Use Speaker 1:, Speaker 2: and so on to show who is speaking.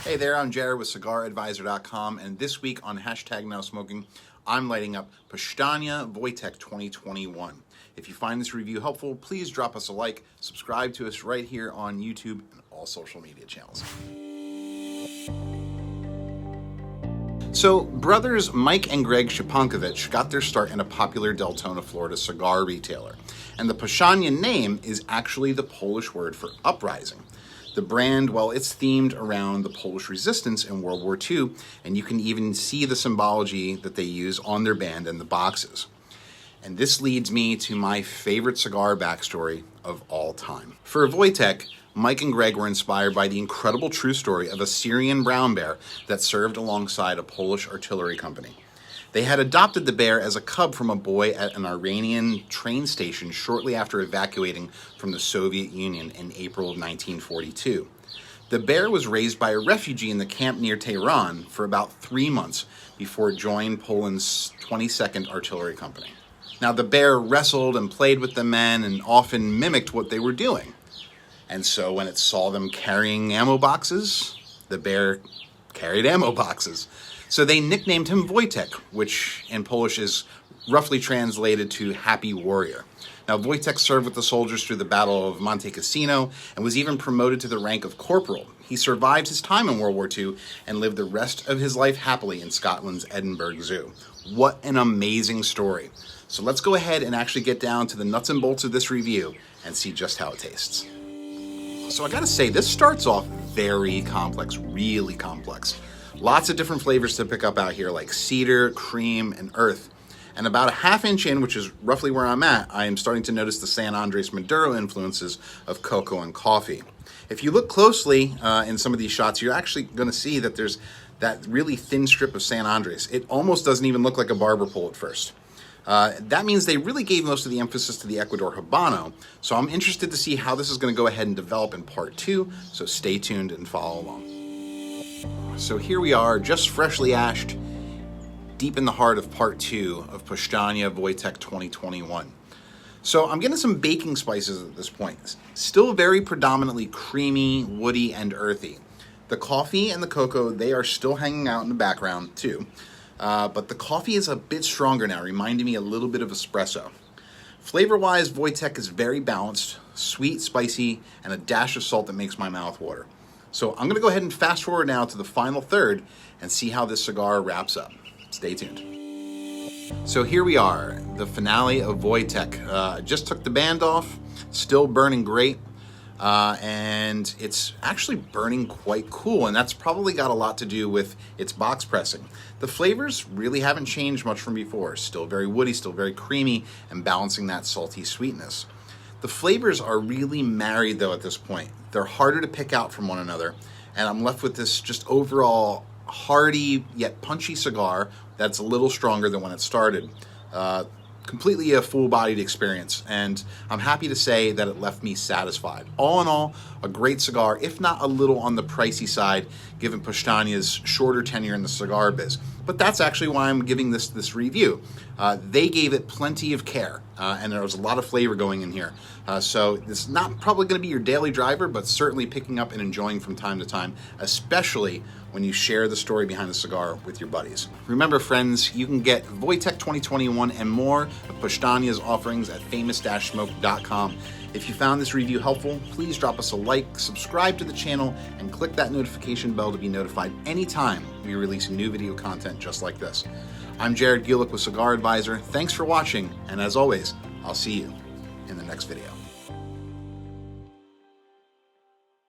Speaker 1: Hey there, I'm Jared with CigarAdvisor.com, and this week on #NowSmoking, I'm lighting up Powstanie Wojtek 2021. If you find this review helpful, please drop us a like, subscribe to us right here on YouTube and all social media channels. So, brothers Mike and Greg Szczepankiewicz got their start in a popular Deltona, Florida cigar retailer, and the Powstanie name is actually the Polish word for uprising. The brand, well, it's themed around the Polish resistance in World War II, and you can even see the symbology that they use on their band and the boxes. And this leads me to my favorite cigar backstory of all time. For Wojtek, Mike and Greg were inspired by the incredible true story of a Syrian brown bear that served alongside a Polish artillery company. They had adopted the bear as a cub from a boy at an Iranian train station shortly after evacuating from the Soviet Union in April of 1942. The bear was raised by a refugee in the camp near Tehran for about 3 months before it joined Poland's 22nd Artillery Company. Now, the bear wrestled and played with the men and often mimicked what they were doing. And so when it saw them carrying ammo boxes, the bear carried ammo boxes. So they nicknamed him Wojtek, which in Polish is roughly translated to Happy Warrior. Now, Wojtek served with the soldiers through the Battle of Monte Cassino and was even promoted to the rank of corporal. He survived his time in World War II and lived the rest of his life happily in Scotland's Edinburgh Zoo. What an amazing story. So let's go ahead and actually get down to the nuts and bolts of this review and see just how it tastes. So I gotta say, this starts off very complex, really complex. Lots of different flavors to pick up out here, like cedar, cream, and earth. And about a half-inch in, which is roughly where I'm at, I am starting to notice the San Andres Maduro influences of cocoa and coffee. If you look closely in some of these shots, you're actually going to see that there's that really thin strip of San Andres. It almost doesn't even look like a barber pole at first. That means they really gave most of the emphasis to the Ecuador Habano, so I'm interested to see how this is going to go ahead and develop in part 2, so stay tuned and follow along. So here we are, just freshly ashed, deep in the heart of part 2 of Powstanie Wojtek 2021. So I'm getting some baking spices at this point. Still very predominantly creamy, woody, and earthy. The coffee and the cocoa, they are still hanging out in the background too. But the coffee is a bit stronger now, reminding me a little bit of espresso. Flavor-wise, Wojtek is very balanced, sweet, spicy, and a dash of salt that makes my mouth water. So I'm going to go ahead and fast forward now to the final third and see how this cigar wraps up. Stay tuned. So here we are, the finale of Wojtek. Just took the band off, still burning great, and it's actually burning quite cool, and that's probably got a lot to do with its box pressing. The flavors really haven't changed much from before. Still very woody, still very creamy, and balancing that salty sweetness. The flavors are really married though at this point. They're harder to pick out from one another, and I'm left with this just overall hearty yet punchy cigar that's a little stronger than when it started. Completely a full-bodied experience, and I'm happy to say that it left me satisfied. All in all, a great cigar, if not a little on the pricey side, given Powstanie's shorter tenure in the cigar biz. But that's actually why I'm giving this review. They gave it plenty of care, and there was a lot of flavor going in here. So it's not probably going to be your daily driver, but certainly picking up and enjoying from time to time, especially when you share the story behind the cigar with your buddies. Remember, friends, you can get Wojtek 2021 and more of Powstanie's offerings at famous-smoke.com. If you found this review helpful, please drop us a like, subscribe to the channel, and click that notification bell to be notified anytime we release new video content just like this. I'm Jared Gulick with Cigar Advisor. Thanks for watching, and as always, I'll see you in the next video.